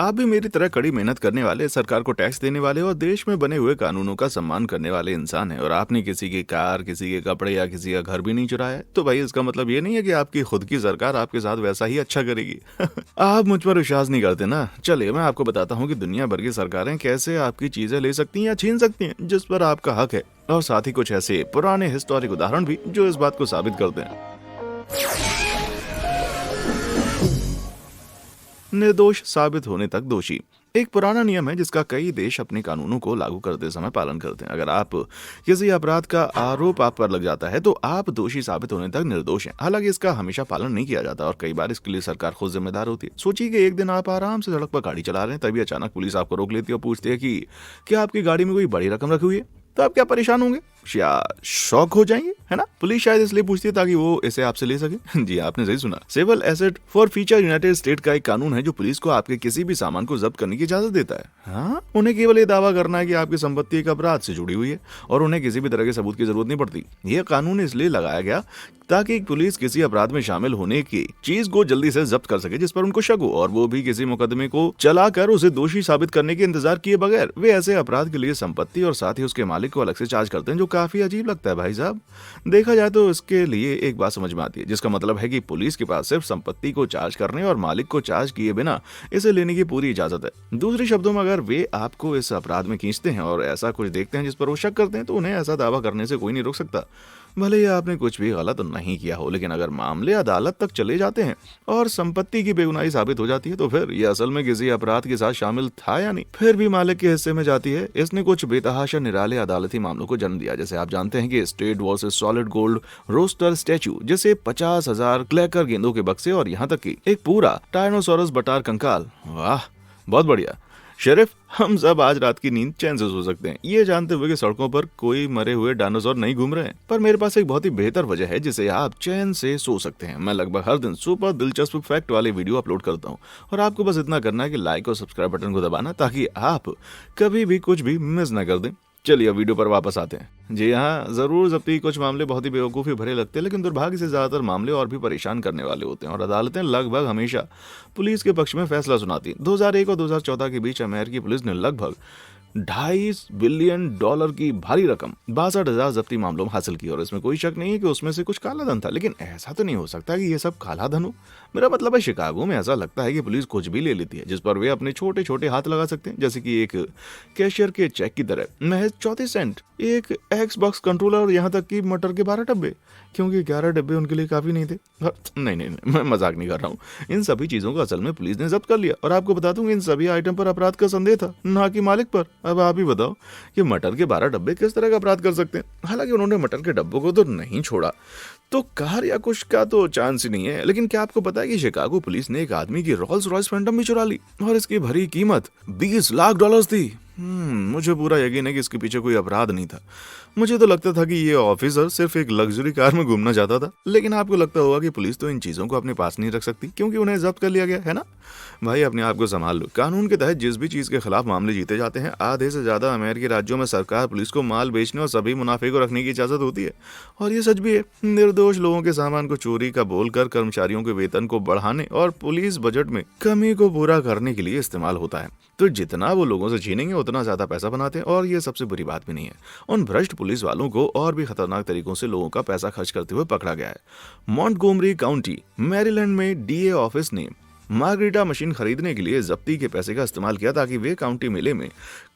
आप भी मेरी तरह कड़ी मेहनत करने वाले, सरकार को टैक्स देने वाले और देश में बने हुए कानूनों का सम्मान करने वाले इंसान हैं, और आपने किसी की कार, किसी के कपड़े या किसी का घर भी नहीं चुराया है, तो भाई इसका मतलब ये नहीं है कि आपकी खुद की सरकार आपके साथ वैसा ही अच्छा करेगी। आप मुझ पर विश्वास नहीं करते ना? चलिए मैं आपको बताता हूँ कि दुनिया भर की सरकारें कैसे आपकी चीजें ले सकती हैं या छीन सकती हैं जिस पर आपका हक है, और साथ ही कुछ ऐसे पुराने हिस्टोरिक उदाहरण भी जो इस बात को साबित करते हैं। निर्दोष साबित होने तक दोषी एक पुराना नियम है जिसका कई देश अपने कानूनों को लागू करते समय पालन करते हैं। अगर आप किसी अपराध का आरोप आप पर लग जाता है तो आप दोषी साबित होने तक निर्दोष हैं। हालांकि इसका हमेशा पालन नहीं किया जाता और कई बार इसके लिए सरकार खुद जिम्मेदार होती है। सोचिए कि एक दिन आप आराम से सड़क पर गाड़ी चला रहे हैं, तभी अचानक पुलिस आपको रोक लेती है और पूछती है कि क्या आपकी गाड़ी में कोई बड़ी रकम रखी हुई है? तो आप क्या परेशान होंगे या शॉक हो जाएंगे, है ना? पुलिस शायद इसलिए पूछती है ताकि वो इसे आपसे ले सके। जी आपने सही सुना। Civil asset forfeiture United State का एक कानून है जो पुलिस को आपके किसी भी सामान को जब्त करने की इजाजत देता है। हाँ, उन्हें केवल ये दावा करना है कि आपकी संपत्ति एक अपराध से जुड़ी हुई है और उन्हें किसी भी तरह के सबूत की जरूरत नहीं पड़ती। यह कानून इसलिए लगाया गया ताकि पुलिस किसी अपराध में शामिल होने की चीज को जल्दी से जब्त कर सके जिस पर उनको शक हो, और वो भी किसी मुकदमे को चलाकर उसे दोषी साबित करने के इंतजार किए बगैर। वे ऐसे अपराध के लिए संपत्ति और साथ ही उसके मालिक को अलग से चार्ज करते हैं, जो काफी अजीब लगता है भाई साहब। देखा जाए तो इसके लिए एक बात समझ में आती है, जिसका मतलब है कि पुलिस के पास सिर्फ संपत्ति को चार्ज करने और मालिक को चार्ज किए बिना इसे लेने की पूरी इजाजत है। दूसरे शब्दों में, अगर वे आपको इस अपराध में खींचते हैं और ऐसा कुछ देखते हैं जिस पर वो शक करते हैं, तो उन्हें ऐसा दावा करने से कोई नहीं रोक सकता, भले ही आपने कुछ भी गलत नहीं किया हो। लेकिन अगर मामले अदालत तक चले जाते हैं और संपत्ति की बेगुनाही साबित हो जाती है, तो फिर यह असल में किसी अपराध के साथ शामिल था या नहीं, फिर भी मालिक के हिस्से में जाती है। इसने कुछ बेतहाशा निराले अदालती मामलों को जन्म दिया। जैसे आप जानते हैं कि state versus solid gold rooster statue, जैसे 50,000 क्लैकर गेंदों के बक्से और यहाँ तक कि एक पूरा टायनोसोरस बटार कंकाल। वाह, बहुत बढ़िया। शेरिफ, हम सब आज रात की नींद चैन से सो सकते हैं, ये जानते हुए कि सड़कों पर कोई मरे हुए डायनासोर नहीं घूम रहे हैं। पर मेरे पास एक बहुत ही बेहतर वजह है जिसे आप चैन से सो सकते हैं। मैं लगभग हर दिन सुपर दिलचस्प फैक्ट वाले वीडियो अपलोड करता हूँ, और आपको बस इतना करना है कि लाइक और सब्सक्राइब बटन को दबाना, ताकि आप कभी भी कुछ भी मिस न कर दें। चलिए अब वीडियो पर वापस आते हैं। जी हाँ, जरूर जब्ती कुछ मामले बहुत ही बेवकूफ़ी भरे लगते हैं, लेकिन दुर्भाग्य से ज्यादातर मामले और भी परेशान करने वाले होते हैं, और अदालतें लगभग हमेशा पुलिस के पक्ष में फैसला सुनाती हैं। 2001 और 2014 के बीच अमेरिकी पुलिस ने लगभग $2.5 बिलियन की भारी रकम 62,000 जब्ती मामलों में हासिल की, और इसमें कोई शक नहीं है कि उसमें से कुछ काला धन था। लेकिन ऐसा तो नहीं हो सकता कि ये सब काला धन हो। मेरा मतलब है, शिकागो में ऐसा लगता है कि पुलिस कुछ भी ले लेती है जिस पर वे अपने छोटे छोटे हाथ लगा सकते हैं, जैसे कि एक कैशियर के चेक की तरह महज 34 सेंट, एक एक्सबॉक्स कंट्रोलर और यहाँ तक कि मटर के 12 डब्बे, क्योंकि 11 डब्बे उनके लिए काफी नहीं थे। नहीं, मैं मजाक नहीं कर रहा हूँ। इन सभी चीजों को असल में पुलिस ने जब्त कर लिया, और आपको बता दूं इन सभी आइटम पर अपराध का संदेह था, ना कि मालिक पर। अब आप ही बताओ कि मटर के 12 डब्बे किस तरह का अपराध कर सकते हैं। हालांकि उन्होंने मटर के डब्बों को तो नहीं छोड़ा, तो कार या कुछ का तो चांस ही नहीं है। लेकिन क्या आपको पता है कि शिकागो पुलिस ने एक आदमी की रोल्स रॉयस फैंटम भी चुरा ली, और इसकी भरी कीमत $20 लाख थी। मुझे पूरा यकीन है कि इसके पीछे कोई अपराध नहीं था। मुझे तो लगता था कि ये ऑफिसर सिर्फ एक लग्जरी कार में घूमना चाहता था। लेकिन आपको लगता होगा कि पुलिस तो इन चीजों को अपने पास नहीं रख सकती, क्योंकि उन्हें जब्त कर लिया गया है ना। भाई अपने आप को संभाल लो। कानून के तहत जिस भी चीज के खिलाफ मामले जीते जाते हैं, आधे से ज्यादा अमेरिकी राज्यों में सरकार पुलिस को माल बेचने और सभी मुनाफे को रखने की इजाजत होती है। और ये सच भी है। निर्दोष लोगों के सामान को चोरी का बोलकर कर्मचारियों के वेतन को बढ़ाने और पुलिस बजट में कमी को पूरा करने के लिए इस्तेमाल होता है। तो जितना वो लोगों से छीनेंगे उतना ज्यादा पैसा बनाते हैं। और ये सबसे बुरी बात भी नहीं है, उन भ्रष्ट पुलिस वालों को और भी खतरनाक तरीकों से लोगों का पैसा खर्च करते हुए पकड़ा गया है। मॉन्टगोमरी काउंटी मैरीलैंड में डीए ऑफिस ने मार्गरीटा मशीन खरीदने के लिए जब्ती के पैसे का इस्तेमाल किया ताकि वे काउंटी मेले में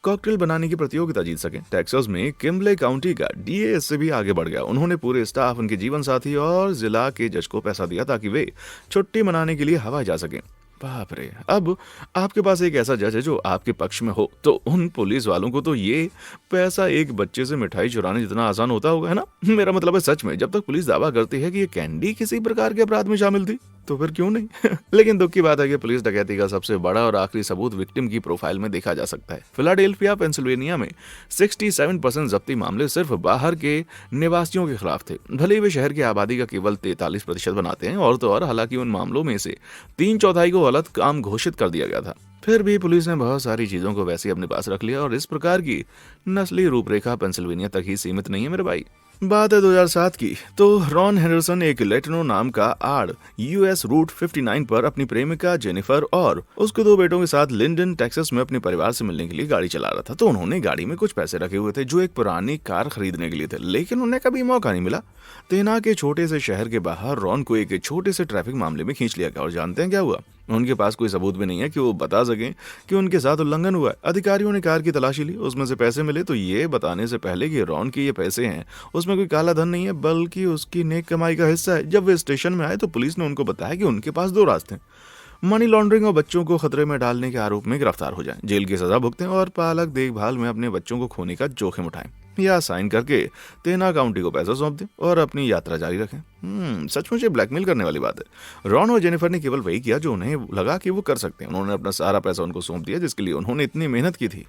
कॉकटेल बनाने की प्रतियोगिता जीत सकें। टेक्सास में किम्बले काउंटी का डीए इससे भी आगे बढ़ गया। उन्होंने पूरे स्टाफ, उनके जीवन साथी और जिला के जज को पैसा दिया ताकि वे छुट्टी मनाने के लिए हवाई जा सकें। बाप रे, अब आपके पास एक ऐसा जज है जो आपके पक्ष में हो, तो उन पुलिस वालों को तो ये पैसा एक बच्चे से मिठाई चुराने जितना आसान होता होगा, है ना। मेरा मतलब है, सच में जब तक पुलिस दावा करती है कि ये कैंडी किसी प्रकार के अपराध में शामिल थी, तो फिर क्यों नहीं। लेकिन दुख की बात है कि पुलिस डकैती का सबसे बड़ा और आखिरी सबूत विक्टिम की प्रोफाइल में देखा जा सकता है। फिलाडेल्फिया पेंसिल्वेनिया में 67% जब्ती मामले सिर्फ बाहर के निवासियों के खिलाफ थे, भले ही वे शहर की आबादी का केवल 43% बनाते हैं। और तो और, हालांकि उन मामलों में से 3/4 को गलत काम घोषित कर दिया गया था, फिर भी पुलिस ने बहुत सारी चीजों को वैसे ही अपने पास रख लिया। और इस प्रकार की नस्ली रूपरेखा पेंसिल्वेनिया तक ही सीमित नहीं है मेरे भाई। बात है 2007 की, तो रॉन हेंडरसन एक लेटिनो नाम का आड़ यूएस रूट 59 पर अपनी प्रेमिका जेनिफर और उसके 2 बेटों के साथ लिंडन टेक्सास में अपने परिवार से मिलने के लिए गाड़ी चला रहा था। तो उन्होंने गाड़ी में कुछ पैसे रखे हुए थे जो एक पुरानी कार खरीदने के लिए थे, लेकिन उन्हें कभी मौका नहीं मिला। तेना के छोटे से शहर के बाहर रॉन को एक छोटे से ट्रैफिक मामले में खींच लिया गया और जानते हैं क्या हुआ? उनके पास कोई सबूत भी नहीं है कि वो बता सकें कि उनके साथ उल्लंघन हुआ है। अधिकारियों ने कार की तलाशी ली, उसमें से पैसे मिले, तो ये बताने से पहले कि रॉन के ये पैसे हैं, उसमें कोई काला धन नहीं है बल्कि उसकी नेक कमाई का हिस्सा है। जब वे स्टेशन में आए तो पुलिस ने उनको बताया कि उनके पास 2 रास्ते हैं, मनी लॉन्ड्रिंग और बच्चों को खतरे में डालने के आरोप में गिरफ्तार हो जाएं, जेल की सजा भुगतें और पालक देखभाल में अपने बच्चों को खोने का जोखिम उठाएं, या साइन करके तेना काउंटी को पैसा सौंप दें और अपनी यात्रा जारी रखें। सचमुच ये ब्लैकमेल करने वाली बात है। रॉन और जेनिफर ने केवल वही किया जो उन्हें लगा कि वो कर सकते हैं। उन्होंने अपना सारा पैसा उनको सौंप दिया जिसके लिए उन्होंने इतनी मेहनत की थी।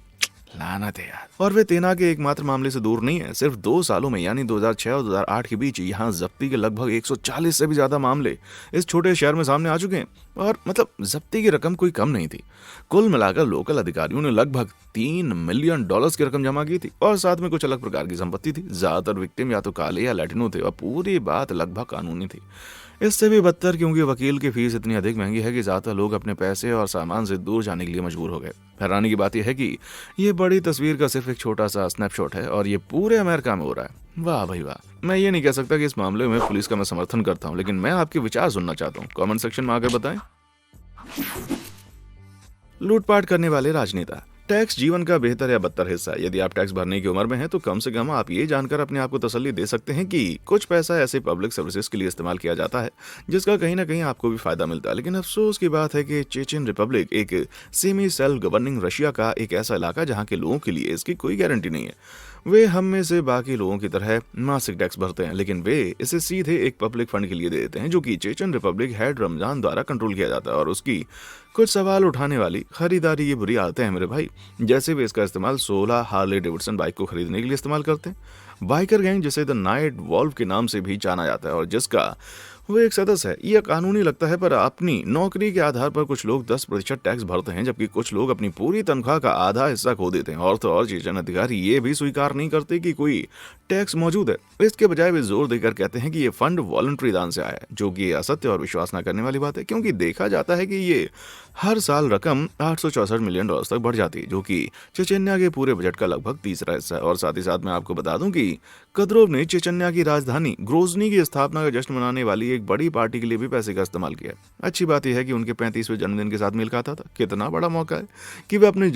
लानत है यार। और वे तेना के एकमात्र मामले से दूर नहीं है। सिर्फ 2 सालों में यानी 2006 और 2008 के बीच यहाँ जब्ती के लगभग 140 से भी ज्यादा मामले इस छोटे शहर में सामने आ चुके हैं। और मतलब जब्ती की रकम कोई कम नहीं थी। कुल मिलाकर लोकल अधिकारियों ने लगभग $3 मिलियन की रकम जमा की थी और साथ में कुछ अलग प्रकार की संपत्ति थी। ज्यादातर विक्टिम या तो काले या लैटिनो थे और पूरी बात लगभग कानूनी थी। इससे भी बदतर क्योंकि वकील की फीस इतनी अधिक महंगी है कि ज्यादातर लोग अपने पैसे और सामान से दूर जाने के लिए मजबूर हो गए। हैरानी की बात यह है कि ये बड़ी तस्वीर का सिर्फ एक छोटा सा स्नैपशॉट है और ये पूरे अमेरिका में हो रहा है। वाह भाई वाह। मैं ये नहीं कह सकता कि इस मामले में पुलिस का मैं समर्थन करता हूँ, लेकिन मैं आपके विचार सुनना चाहता हूँ। कमेंट सेक्शन में आकर बताएं। लूटपाट करने वाले राजनेता। टैक्स जीवन का बेहतर या बदतर हिस्सा है। यदि आप टैक्स भरने की उम्र में हैं तो कम से कम आप ये जानकर अपने आप को तसल्ली दे सकते हैं कि कुछ पैसा ऐसे पब्लिक सर्विसेज के लिए इस्तेमाल किया जाता है जिसका कहीं ना कहीं आपको भी फायदा मिलता है। लेकिन अफसोस की बात है कि चेचन रिपब्लिक एक सेमी सेल्फ गवर्निंग रशिया का एक ऐसा इलाका जहाँ के लोगों के लिए इसकी कोई गारंटी नहीं है। वे हम में से बाकी लोगों की तरह मासिक टैक्स भरते हैं, लेकिन वे इसे सीधे एक पब्लिक फंड के लिए दे देते हैं जो कि चेचन रिपब्लिक हेड रमजान द्वारा कंट्रोल किया जाता है। और उसकी कुछ सवाल उठाने वाली खरीदारी ये बुरी आदतें हैं मेरे भाई। जैसे वे इसका इस्तेमाल 16 हार्ले डेविडसन बाइक को खरीदने के लिए इस्तेमाल करते हैं। बाइकर गैंग जिसे द नाइट वॉल्व के नाम से भी जाना जाता है और जिसका वो एक सदस्य है। यह कानूनी लगता है पर अपनी नौकरी के आधार पर कुछ लोग 10% टैक्स भरते हैं जबकि कुछ लोग अपनी पूरी तनख्वाह का आधा हिस्सा खो देते हैं। और तो और चेचन अधिकारी ये भी स्वीकार नहीं करते कि कोई टैक्स मौजूद है। इसके बजाय वे जोर देकर कहते हैं कि ये फंड वॉलंटरी दान से आया है, जो कि असत्य और विश्वास न करने वाली बात है क्योंकि देखा जाता है कि ये हर साल रकम $864 मिलियन तक बढ़ जाती है, जो कि चेचन्या के पूरे बजट का लगभग तीसरा हिस्सा है। और साथ ही साथ मैं आपको बता दूं कि कद्रोव ने चेचन्या की राजधानी ग्रोजनी की स्थापना का जश्न मनाने वाली एक बड़ी पार्टी के लिए भी पैसे का इस्तेमाल किया। अच्छी बात यह है कि उनके 35वें जन्मदिन के साथ मेल खाता था। कितना बड़ा मौका है कि वे अपने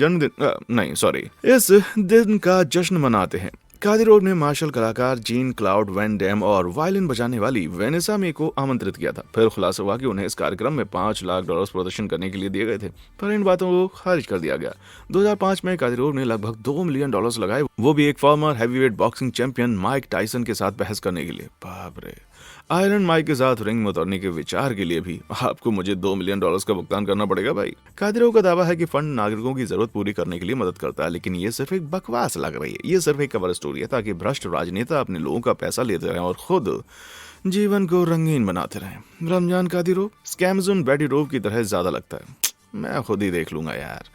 इस दिन का जश्न मनाते हैं। कादिरोव ने मार्शल कलाकार जीन क्लाउड वैन डैम और वायलिन बजाने वाली वेनेसा मे को आमंत्रित किया था। फिर खुलासा हुआ कि उन्हें इस कार्यक्रम में $5 लाख प्रदर्शन करने के लिए दिए गए थे, पर इन बातों को खारिज कर दिया गया। 2005 में कादिरोव ने लगभग $2 मिलियन लगाए, वो भी एक farmer heavyweight boxing champion Mike Tyson के साथ बहस करने के लिए। बाप रे। आयरन माइक के साथ रिंग में उतरने के विचार के लिए भी आपको मुझे $2 मिलियन का भुगतान करना पड़ेगा भाई। कादिरोव का दावा है कि फंड नागरिकों की जरूरत पूरी करने के लिए मदद करता है, लेकिन ये सिर्फ एक बकवास लग रही है। ये सिर्फ एक कवर स्टोरी है ताकि भ्रष्ट राजनेता अपने लोगों का पैसा लेते रहें और खुद जीवन को रंगीन बनाते रहें। रमजान कादिरोव स्कैमजन बेडिरोव की तरह ज्यादा लगता है। मैं खुद ही देख लूंगा यार।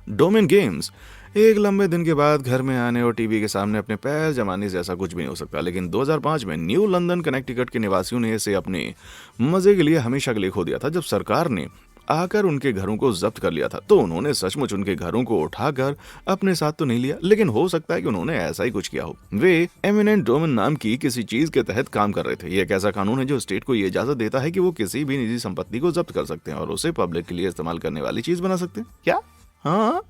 Domain games. एक लंबे दिन के बाद घर में आने और टीवी के सामने अपने पैर जमाने से ऐसा कुछ भी नहीं हो सकता, लेकिन 2005 में न्यू लंदन कनेक्टिकट के निवासियों ने इसे अपने मजे के लिए हमेशा के लिए खो दिया था। जब सरकार ने आकर उनके घरों को जब्त कर लिया था तो उन्होंने सचमुच उनके घरों को उठाकर अपने साथ तो नहीं लिया, लेकिन हो सकता है कि उन्होंने ऐसा ही कुछ किया हो। वे एमिनेंट डोमेन नाम की किसी चीज के तहत काम कर रहे थे। यह एक ऐसा कानून है जो स्टेट को यह इजाजत देता है कि वो किसी भी निजी संपत्ति को जब्त कर सकते हैं और उसे पब्लिक के लिए इस्तेमाल करने वाली चीज बना सकते हैं। क्या? हाँ,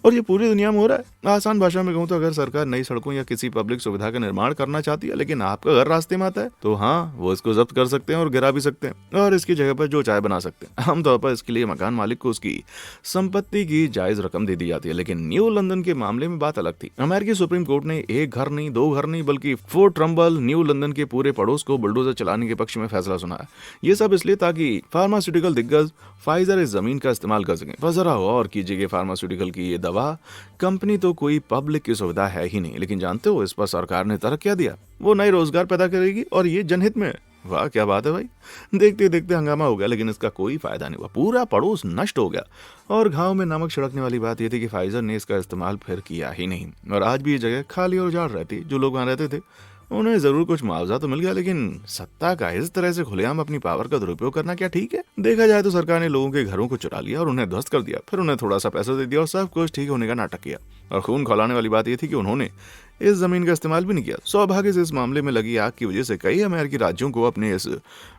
और ये पूरी दुनिया में हो रहा है। आसान भाषा में कहूँ तो अगर सरकार नई सड़कों या किसी पब्लिक सुविधा का निर्माण करना चाहती है लेकिन आपका घर रास्ते में आता है तो हाँ, वो इसको जब्त कर सकते हैं और गिरा भी सकते हैं और इसकी जगह पर जो चाय बना सकते हैं। आमतौर पर इसके लिए मकान मालिक को उसकी संपत्ति की जायज रकम दे दी जाती है, लेकिन न्यू लंदन के मामले में बात अलग थी। अमेरिकी सुप्रीम कोर्ट ने एक घर नहीं, 2 घर नहीं, बल्कि फोर्ट ट्रम्बल न्यू लंदन के पूरे पड़ोस को बुलडोजर चलाने के पक्ष में फैसला सुनाया। ये सब इसलिए ताकि फार्मास्यूटिकल दिग्गज फाइजर इस जमीन का इस्तेमाल कर सकें। पर जरा गौर कीजिए कि फार्मास्यूटिकल की ये दवा कंपनी तो कोई पब्लिक की सुविधा है ही नहीं, लेकिन जानते हो इस पर सरकार ने तरक क्या दिया? वो नए रोजगार पैदा करेगी और ये जनहित में। वाह क्या बात है भाई। देखते देखते हंगामा हो गया, लेकिन इसका कोई फायदा नहीं हुआ, पूरा पड़ोस नष्ट हो गया। और घाव में नमक छिड़कने वाली बात यह थी कि फाइजर ने इसका इस्तेमाल फिर किया ही नहीं, और आज भी ये जगह खाली और उजाड़ रहती। जो लोग वहां रहते थे उन्हें जरूर कुछ मुआवजा तो मिल गया, लेकिन सत्ता का इस तरह से खुलेआम अपनी पावर का दुरुपयोग करना क्या ठीक है? देखा जाए तो सरकार ने लोगों के घरों को चुरा लिया और उन्हें ध्वस्त कर दिया, फिर उन्हें थोड़ा सा पैसा दे दिया और सब कुछ ठीक होने का नाटक किया। और खून खौलाने वाली बात यह थी कि उन्होंने इस जमीन का इस्तेमाल भी नहीं किया। सौभाग्य से इस मामले में लगी आग की वजह से कई अमेरिकी राज्यों को अपने इस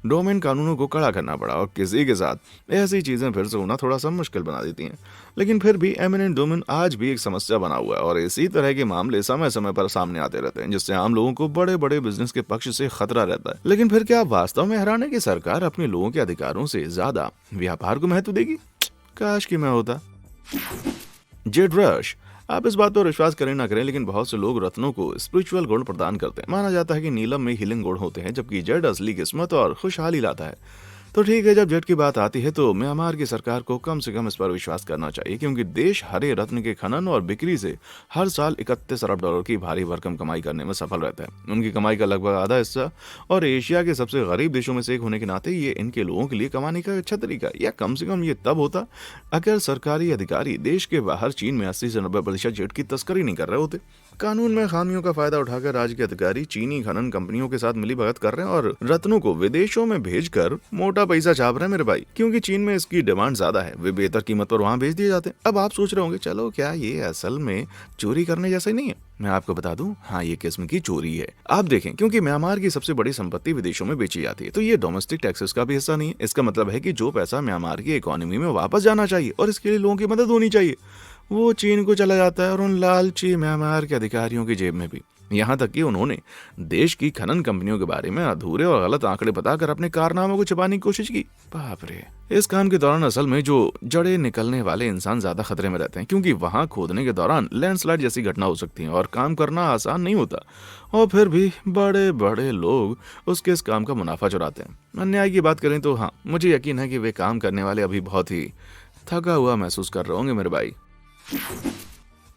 डोमेन कानूनों को कड़ा करना पड़ा, और किसी के साथ ऐसी चीजें फिर से होना थोड़ा सा मुश्किल बना देती हैं। लेकिन फिर भी एमिनेंट डोमेन आज भी एक समस्या बना हुआ है, और इसी तरह के मामले समय समय पर सामने आते रहते हैं, जिससे आम लोगों को बड़े बड़े बिजनेस के पक्ष से खतरा रहता है। लेकिन फिर क्या आप वास्तव में हैरान है कि सरकार अपने लोगों के अधिकारों से ज्यादा व्यापार को महत्व देगी? काश कि मैं होता। Z rush. आप इस बात पर विश्वास करें ना करें, लेकिन बहुत से लोग रत्नों को स्पिरिचुअल गुण प्रदान करते हैं। माना जाता है कि नीलम में हीलिंग गुण होते हैं, जबकि जेड असली किस्मत और खुशहाली लाता है। तो ठीक है, जब जेड की बात आती है तो म्यांमार की सरकार को कम से कम इस पर विश्वास करना चाहिए, क्योंकि देश हरे रत्न के खनन और बिक्री से हर साल 31 अरब डॉलर की भारी भरकम कमाई करने में सफल रहता है। उनकी कमाई का लगभग आधा हिस्सा, और एशिया के सबसे गरीब देशों में से एक होने के नाते ये इनके लोगों के लिए कमाने का अच्छा तरीका, या कम से कम ये तब होता अगर सरकारी अधिकारी देश के बाहर चीन में 80 से 90% जेड की तस्करी नहीं कर रहे होते। कानून में खामियों का फायदा उठाकर राज्य के अधिकारी चीनी खनन कंपनियों के साथ मिलीभगत कर रहे हैं और रत्नों को विदेशों में भेजकर मोटा पैसा छाप रहे हैं मेरे भाई, क्योंकि चीन में इसकी डिमांड ज्यादा है। वे बेहतर कीमत पर वहां भेज दिए जाते हैं। अब आप सोच रहे होंगे, चलो क्या ये असल में चोरी करने जैसा ही नहीं है? मैं आपको बता दूं, हाँ, ये किस्म की चोरी है। आप देखें, क्योंकि म्यांमार की सबसे बड़ी संपत्ति विदेशों में बेची जाती है, तो ये डोमेस्टिक टैक्सेस का भी हिस्सा नहीं है। इसका मतलब है कि जो पैसा म्यांमार की इकोनॉमी में वापस जाना चाहिए और इसके लिए लोगों की मदद होनी चाहिए, वो चीन को चला जाता है, और उन लालची म्यांमार के अधिकारियों की जेब में भी। यहाँ तक कि उन्होंने देश की खनन कंपनियों के बारे में अधूरे और गलत आंकड़े बताकर अपने कारनामों को छिपाने की कोशिश की। बाप रे। इस काम के दौरान असल में जो जड़े निकलने वाले इंसान ज्यादा खतरे में रहते हैं, क्योंकि वहां खोदने के दौरान लैंडस्लाइड जैसी घटना हो सकती है और काम करना आसान नहीं होता। और फिर भी बड़े बड़े लोग उसके इस काम का मुनाफा चुराते हैं। अन्याय की बात करें तो हाँ, मुझे यकीन है कि वे काम करने वाले अभी बहुत ही थका हुआ महसूस कर रहे होंगे मेरे भाई।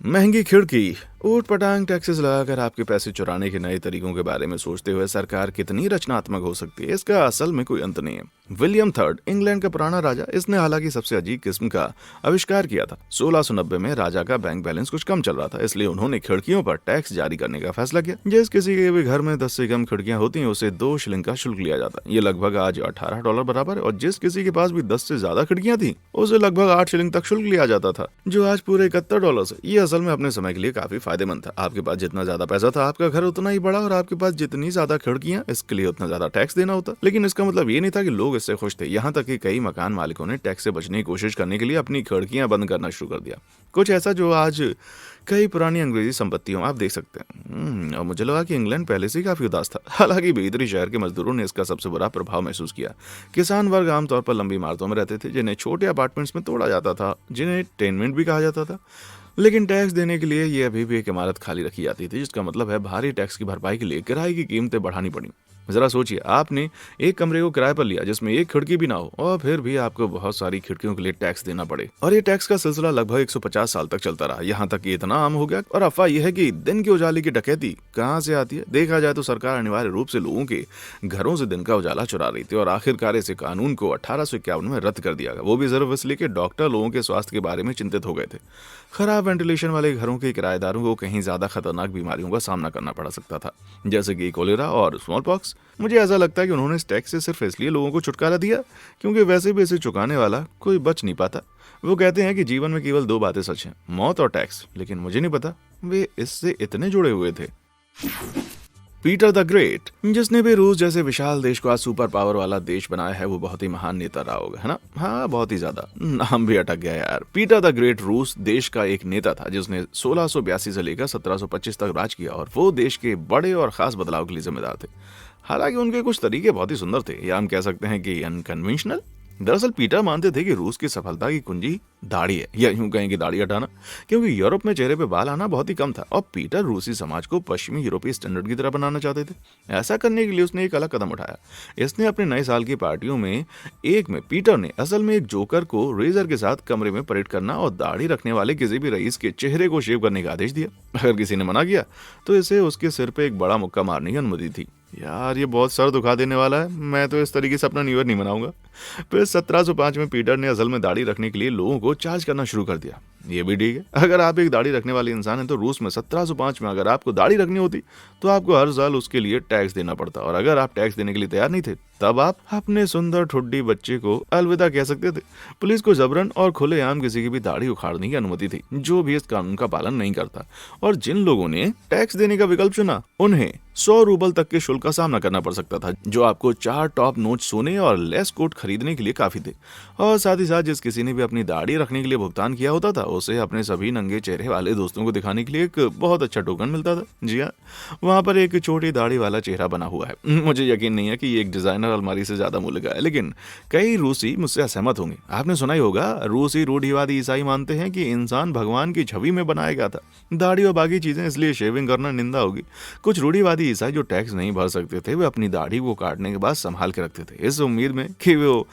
महंगी खिड़की। ऊट पटांग टैक्सेस लगाकर आपके पैसे चुराने के नए तरीकों के बारे में सोचते हुए सरकार कितनी रचनात्मक हो सकती है, इसका असल में कोई अंत नहीं है। विलियम थर्ड, इंग्लैंड का पुराना राजा, इसने हालांकि सबसे अजीब किस्म का आविष्कार किया था। 1690 में राजा का बैंक बैलेंस कुछ कम चल रहा था, इसलिए उन्होंने खिड़कियों पर टैक्स जारी करने का फैसला किया। जिस किसी के भी घर में 10 से कम खिड़कियां होती हैं, उसे 2 शिलिंग का शुल्क लिया जाता है। ये लगभग आज $18 बराबर है। और जिस किसी के पास भी 10 से ज्यादा खिड़कियां थी, उसे लगभग 8 शिलिंग तक शुल्क लिया जाता था, जो आज पूरे $71 है। ये असल में अपने समय के लिए काफी फायदेमंद था। आपके जितना ज्यादा पैसा था, आपका घर उतना ही बड़ा, और आपके पास जितनी ज्यादा खिड़कियां, इसके लिए उतना ज्यादा टैक्स देना होता। लेकिन इसका मतलब ये नहीं था कि लोग इससे खुश थे। यहाँ तक कि कई मकान मालिकों ने टैक्स से बचने की कोशिश करने के लिए अपनी खिड़कियां बंद करना शुरू कर दिया। कुछ ऐसा जो आज कई पुरानी अंग्रेजी संपत्तियों आप देख सकते हैं। और मुझे लगा कि इंग्लैंड पहले से काफी उदास था। हालांकि भीतरी शहर के मजदूरों ने इसका सबसे बुरा प्रभाव महसूस किया। किसान वर्ग आमतौर पर लंबी इमारतों में रहते थे, जिन्हें छोटे अपार्टमेंट्स में तोड़ा जाता था, जिन्हें टेनमेंट भी कहा जाता था। लेकिन टैक्स देने के लिए ये अभी भी एक इमारत खाली रखी जाती थी, जिसका मतलब है भारी टैक्स की भरपाई के लिए किराए की कीमतें बढ़ानी पड़ी। जरा सोचिए, आपने एक कमरे को किराए पर लिया जिसमें एक खिड़की भी ना हो, और फिर भी आपको बहुत सारी खिड़कियों के लिए टैक्स देना पड़े। और ये टैक्स का सिलसिला लगभग 150 साल तक चलता रहा, यहाँ तक कि इतना आम हो गया। और अफवाह यह है कि दिन के उजाले की डकैती कहाँ से आती है। देखा जाए तो सरकार अनिवार्य रूप से लोगों के घरों से दिन का उजाला चुरा रही थी, और आखिरकार इस कानून को 1851 में रद्द कर दिया गया। वो भी सिर्फ इसलिए कि डॉक्टर लोगों के स्वास्थ्य के बारे में चिंतित हो गए थे। खराब वेंटिलेशन वाले घरों के किराएदारों को कहीं ज्यादा खतरनाक बीमारियों का सामना करना पड़ सकता था, जैसे कि कोलेरा और स्मॉल पॉक्स। मुझे ऐसा लगता है कि उन्होंने इस टैक्स से सिर्फ इसलिए लोगों को छुटकारा दिया क्योंकि वैसे भी इसे चुकाने वाला कोई बच नहीं पाता। वो कहते हैं कि जीवन में केवल 2 बातें सच हैं, मौत और टैक्स, लेकिन मुझे नहीं पता वे इससे इतने जुड़े हुए थे। पीटर द ग्रेट, जिसने भी रूस जैसे विशाल देश को आज सुपर पावर वाला देश बनाया है, वो बहुत ही महान नेता रहा होगा, है ना? हाँ, बहुत ही ज्यादा। नाम भी अटक गया यार। पीटर द ग्रेट रूस देश का एक नेता था जिसने 1682 से लेकर 1725 तक राज किया, और वो देश के बड़े और खास बदलाव के लिए जिम्मेदार थे। हालांकि उनके कुछ तरीके बहुत ही सुंदर थे, या हम कह सकते हैं कि अनकन्वेंशनल। दरअसल पीटर मानते थे कि रूस की सफलता की कुंजी दाढ़ी है, या यूं कहें कि दाढ़ी हटाना, क्योंकि यूरोप में चेहरे पे बाल आना बहुत ही कम था, और पीटर रूसी समाज को पश्चिमी यूरोपीय स्टैंडर्ड की तरह बनाना चाहते थे। ऐसा करने के लिए उसने एक अलग कदम उठाया। इसने अपने नए साल की पार्टियों में एक में पीटर ने असल में एक जोकर को रेजर के साथ कमरे में परेड करना और दाढ़ी रखने वाले किसी भी रईस के चेहरे को शेव करने का आदेश दिया। अगर किसी ने मना किया तो इसे उसके सिर पे एक बड़ा मुक्का मारने की अनुमति थी। यार ये बहुत सर दुखा देने वाला है। मैं तो इस तरीके से अपना न्यू ईयर नहीं मनाऊंगा। फिर 1705 में पीटर ने असल में दाढ़ी रखने के लिए लोगों को चार्ज करना शुरू कर दिया। ये भी ठीक है, अगर आप एक दाढ़ी रखने वाले इंसान हैं तो रूस में 1705 में अगर आपको दाढ़ी रखनी होती तो आपको हर साल उसके लिए टैक्स देना पड़ता, और अगर आप टैक्स देने के लिए तैयार नहीं थे तब आप अपने सुंदर ठुड्डी बच्चे को अलविदा कह सकते थे। पुलिस को जबरन और खुलेआम किसी की भी दाढ़ी उखाड़ने की अनुमति थी जो भी इस कानून का पालन नहीं करता, और जिन लोगों ने टैक्स देने का विकल्प चुना उन्हें 100 रूबल तक के शुल्क का सामना करना पड़ सकता था, जो आपको 4 टॉप नोच सोने और लेस कोट खरीदने के लिए काफी थे। और साथ ही साथ जिस किसी ने भी अपनी दाढ़ी रखने के लिए भुगतान किया होता था उसे अपने सभी नंगे चेहरे वाले दोस्तों को दिखाने के लिए एक बहुत अच्छा टोकन मिलता था। जी हाँ, वहां पर एक छोटी दाढ़ी वाला चेहरा बना हुआ है। मुझे यकीन नहीं है कि ये एक डिजाइनर अलमारी से ज्यादा मूल्य का है, लेकिन कई रूसी मुझसे असहमत होंगे। आपने सुना ही होगा, रूसी रूढ़िवादी ईसाई मानते हैं कि इंसान भगवान की छवि में बनाया गया था, दाढ़ी और बाकी चीजें, इसलिए शेविंग करना निंदा होगी। कुछ रूढ़िवादी ईसाई जो टैक्स नहीं भर सकते थे वे अपनी दाढ़ी को काटने के बाद संभाल के रखते थे, इस उम्मीद में कि वो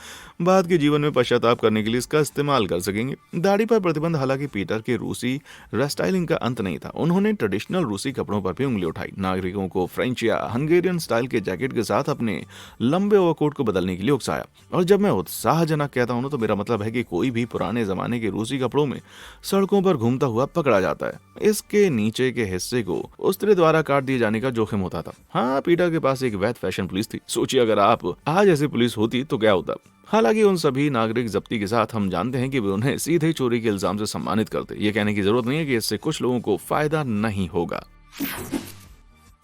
बाद के जीवन में पश्चाताप करने के लिए इसका इस्तेमाल कर सकेंगे। दाढ़ी पर प्रतिबंध हालांकि पीटर के रूसी रेस्टाइलिंग का अंत नहीं था। उन्होंने ट्रेडिशनल रूसी कपड़ों पर भी उंगली उठाई, नागरिकों को फ्रेंच या हंगेरियन स्टाइल के जैकेट के साथ अपने लंबे ओवरकोट को बदलने के लिए उकसाया। और जब मैं उत्साहजनक कहता हूं तो मेरा मतलब है कि कोई भी पुराने जमाने के रूसी कपड़ों में सड़कों पर घूमता हुआ पकड़ा जाता है। इसके नीचे के हिस्से को उस्त्रे द्वारा काट दिए जाने का जोखिम होता था। हाँ, पीटर के पास एक वैध फैशन पुलिस थी। सोचिए अगर आप आज ऐसी पुलिस होती तो क्या होता। हालांकि उन सभी नागरिक जब्ती के साथ हम जानते हैं कि वे उन्हें सीधे चोरी के इल्जाम से सम्मानित करते। ये कहने की जरूरत नहीं है कि इससे कुछ लोगों को फायदा नहीं होगा।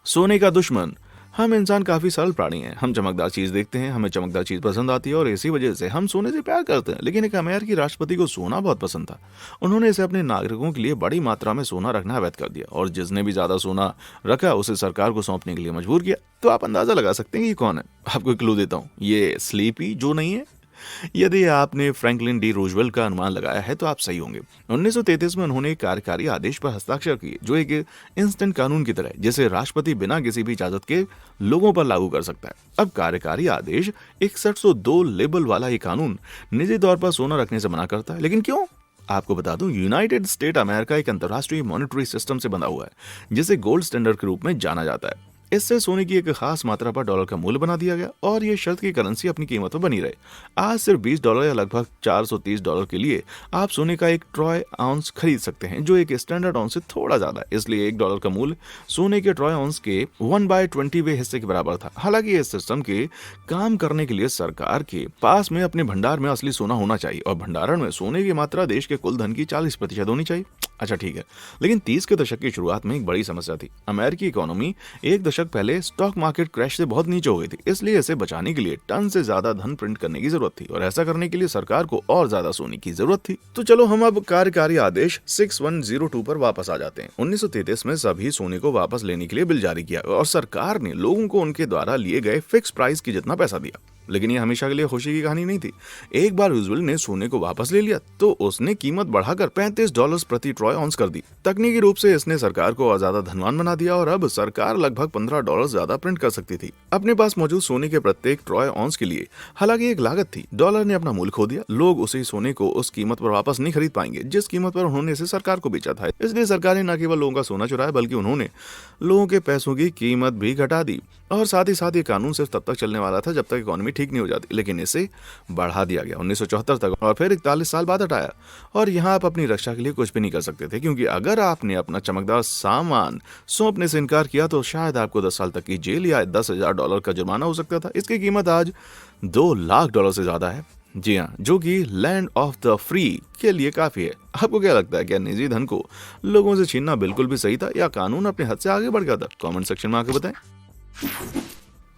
सोने का दुश्मन। हम इंसान काफी सरल प्राणी हैं। हम चमकदार चीज देखते हैं, हमें चमकदार चीज पसंद आती है और इसी वजह से हम सोने से प्यार करते हैं। लेकिन एक अमेरिकी राष्ट्रपति को सोना बहुत पसंद था। उन्होंने इसे अपने नागरिकों के लिए बड़ी मात्रा में सोना रखना अवैध कर दिया, और जिसने भी ज्यादा सोना रखा उसे सरकार को सौंपने के लिए मजबूर किया। तो आप अंदाजा लगा सकते हैं कि कौन है। आपको क्लू देता हूँ, ये स्लीपी जो नहीं है। यदि आपने फ्रैंकलिन डी रूजवेल्ट का अनुमान लगाया है तो आप सही होंगे। 1933 में उन्होंने एक कार्यकारी आदेश पर हस्ताक्षर किए जो एक इंस्टेंट कानून की तरह है, जिसे राष्ट्रपति बिना किसी भी इजाजत के लोगों पर लागू कर सकता है। अब कार्यकारी आदेश 6102 लेबल वाला ये कानून निजी तौर पर सोना रखने से मना करता है। लेकिन क्यों? आपको बता दूं, यूनाइटेड स्टेट अमेरिका एक अंतर्राष्ट्रीय मॉनेटरी सिस्टम से बंधा हुआ है जिसे गोल्ड स्टैंडर्ड के रूप में जाना जाता है। इससे सोने की एक खास मात्रा पर डॉलर का मूल्य बना दिया गया और ये शर्त की करेंसी अपनी कीमत पर बनी रहे। आज सिर्फ $20 या लगभग $430 के लिए आप सोने का एक ट्रॉय आउंस खरीद सकते हैं, जो एक स्टैंडर्ड आउंस से थोड़ा ज्यादा है। इसलिए $1 का मूल्य सोने के ट्रॉय आउंस के 1/20वें हिस्से के बराबर था। हालांकि इस सिस्टम के काम करने के लिए सरकार के पास में अपने भंडार में असली सोना होना चाहिए और भंडारण में सोने की मात्रा देश के कुल धन की 40% होनी चाहिए। अच्छा ठीक है, लेकिन 30 के दशक की शुरुआत में एक बड़ी समस्या थी। अमेरिकी इकोनॉमी एक दशक पहले स्टॉक मार्केट क्रैश से बहुत नीचे हो गई थी, इसलिए इसे बचाने के लिए टन से ज्यादा धन प्रिंट करने की जरूरत थी और ऐसा करने के लिए सरकार को और ज्यादा सोने की जरूरत थी। तो चलो हम अब कार्यकारी आदेश 6102 पर वापस आ जाते हैं। 1933 में सभी सोने को वापस लेने के लिए बिल जारी किया और सरकार ने लोगों को उनके द्वारा लिए गए फिक्स प्राइस की जितना पैसा दिया। लेकिन ये हमेशा के लिए खुशी की कहानी नहीं थी। एक बार रूजवेल्ट ने सोने को वापस ले लिया तो उसने कीमत बढ़ाकर $35 प्रति ट्रॉय ऑन्स कर दी। तकनीकी रूप से इसने सरकार को और ज्यादा धनवान बना दिया और अब सरकार लगभग $15 ज्यादा प्रिंट कर सकती थी अपने पास मौजूद सोने के प्रत्येक ट्रॉय ऑन्स के लिए। हालांकि एक लागत थी, डॉलर ने अपना मूल्य खो दिया। लोग उसी सोने को उस कीमत पर वापस नहीं खरीद पाएंगे जिस कीमत पर उन्होंने इसे सरकार को बेचा था। इसलिए सरकार ने न केवल लोगों का सोना चुराया बल्कि उन्होंने लोगों के पैसों की कीमत भी घटा दी। और साथ ही साथ ये कानून सिर्फ तब तक चलने वाला था जब तक इकोनॉमी ठीक नहीं हो जाती, लेकिन इसे बढ़ा दिया गया 1974 तक और फिर 41 साल बाद हटाया। और यहाँ आप अपनी रक्षा के लिए कुछ भी नहीं कर सकते थे, क्योंकि अगर आपने अपना चमकदार सामान सौंपने से इनकार किया तो शायद आपको 10 साल तक की जेल या $10,000 का जुर्माना हो सकता था। इसकी कीमत आज $2 लाख से ज्यादा है। जी हाँ, जो कि लैंड ऑफ द फ्री के लिए काफी है। आपको क्या लगता है, क्या निजी धन को लोगों से छीनना बिल्कुल भी सही था या कानून अपने हद से आगे बढ़ गया था? कमेंट सेक्शन में आके बताएं।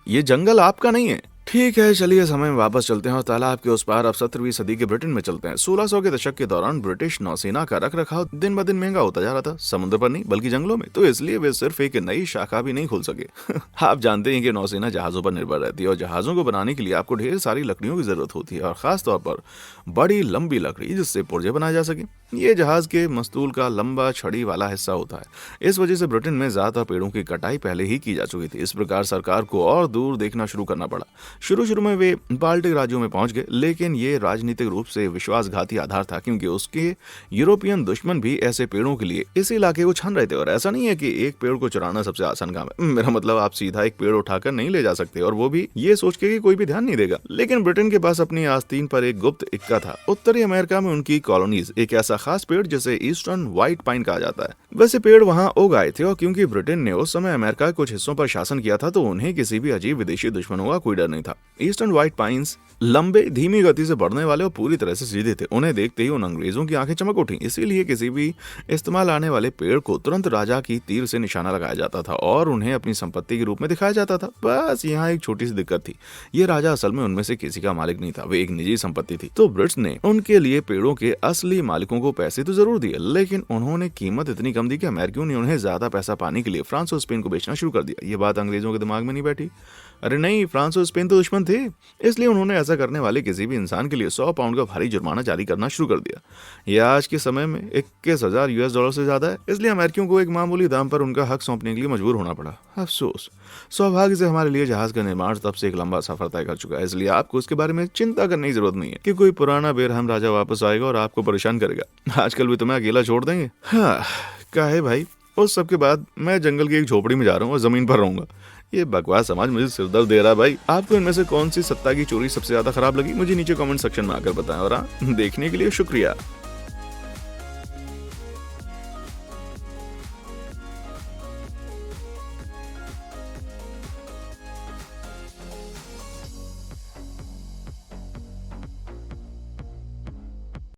ये जंगल आपका नहीं है। ठीक है, चलिए समय में वापस चलते हैं और तालाब के उस पार अब 17वीं सदी के ब्रिटेन में चलते हैं। 1600 के दशक के दौरान ब्रिटिश नौसेना का रखरखाव दिन ब दिन महंगा होता जा रहा था, समुद्र पर नहीं बल्कि जंगलों में। तो इसलिए वे सिर्फ एक नई शाखा भी नहीं खोल सके। आप जानते हैं कि नौसेना जहाजों पर निर्भर रहती है और जहाजों को बनाने के लिए आपको ढेर सारी लकड़ियों की जरूरत होती है और खासतौर पर बड़ी लंबी लकड़ी जिससे पुर्जे बनाए जा सके। ये जहाज के मस्तूल का लंबा छड़ी वाला हिस्सा होता है। इस वजह से ब्रिटेन में ज्यादातर पेड़ों की कटाई पहले ही की जा चुकी थी। इस प्रकार सरकार को और दूर देखना शुरू करना पड़ा। शुरू में वे बाल्टिक राज्यों में पहुंच गए, लेकिन ये राजनीतिक रूप से विश्वासघाती आधार था क्योंकि उसके यूरोपियन दुश्मन भी ऐसे पेड़ों के लिए इस इलाके को छान रहे थे। और ऐसा नहीं है कि एक पेड़ को चुराना सबसे आसान काम है, मेरा मतलब आप सीधा एक पेड़ उठाकर नहीं ले जा सकते, और वो भी ये सोच के कि कोई भी ध्यान नहीं देगा। लेकिन ब्रिटेन के पास अपनी आस्तीन पर एक गुप्त इक्का था। उत्तरी अमेरिका में उनकी कॉलोनीज एक ऐसा खास पेड़ जिसे ईस्टर्न व्हाइट पाइन कहा जाता है, वैसे पेड़ वहां उग आए थे। और क्योंकि ब्रिटेन ने उस समय अमेरिका के कुछ हिस्सों पर शासन किया था तो उन्हें किसी भी अजीब विदेशी दुश्मनों का कोई डर नहीं था। ईस्टर्न व्हाइट पाइन्स लंबे, धीमी गति से बढ़ने वाले और पूरी तरह से सीधे थे। उन्हें देखते ही उन अंग्रेजों की आंखें चमक उठी, इसीलिए किसी भी इस्तेमाल आने वाले पेड़ को तुरंत राजा की तीर से निशाना लगाया जाता था और उन्हें अपनी संपत्ति के रूप में दिखाया जाता था। बस यहाँ एक छोटी सी दिक्कत थी, ये राजा असल में उनमें से किसी का मालिक नहीं था, वे एक निजी संपत्ति थी। तो ब्रिट्स ने उनके लिए पेड़ों के असली मालिकों को पैसे तो जरूर दिए, लेकिन उन्होंने कीमत इतनी कम दी कि अमेरिकियों ने उन्हें ज्यादा पैसा पाने के लिए फ्रांस और स्पेन को बेचना शुरू कर दिया। ये बात अंग्रेजों के दिमाग में नहीं बैठी। अरे नहीं, फ्रांस और स्पेन तो दुश्मन थे, इसलिए उन्होंने ऐसा करने वाले किसी भी इंसान के लिए 100 पाउंड का भारी जुर्माना जारी करना शुरू कर दिया। यह आज के समय में 21,000 US डॉलर से ज्यादा है, इसलिए अमेरिकियों को एक मामूली दाम पर उनका हक सौंपने के लिए मजबूर होना पड़ा। अफसोस, सौभाग्य से हमारे लिए जहाज का निर्माण तब से एक लंबा सफर तय कर चुका है, इसलिए आपको उसके बारे में चिंता करने की जरूरत नहीं है कि कोई पुराना बेरहम राजा वापस आएगा और आपको परेशान करेगा। आजकल भी तुम्हें अकेला छोड़ देंगे। हाँ, काहे भाई, उस सब के बाद मैं जंगल की एक झोपड़ी में जा रहा हूँ और जमीन पर रहूंगा। ये बकवास समाज मुझे सिरदर्द दे रहा है भाई। आपको इनमें से कौन सी सत्ता की चोरी सबसे ज्यादा खराब लगी, मुझे नीचे कमेंट सेक्शन में आकर बताएं। और हाँ, देखने के लिए शुक्रिया।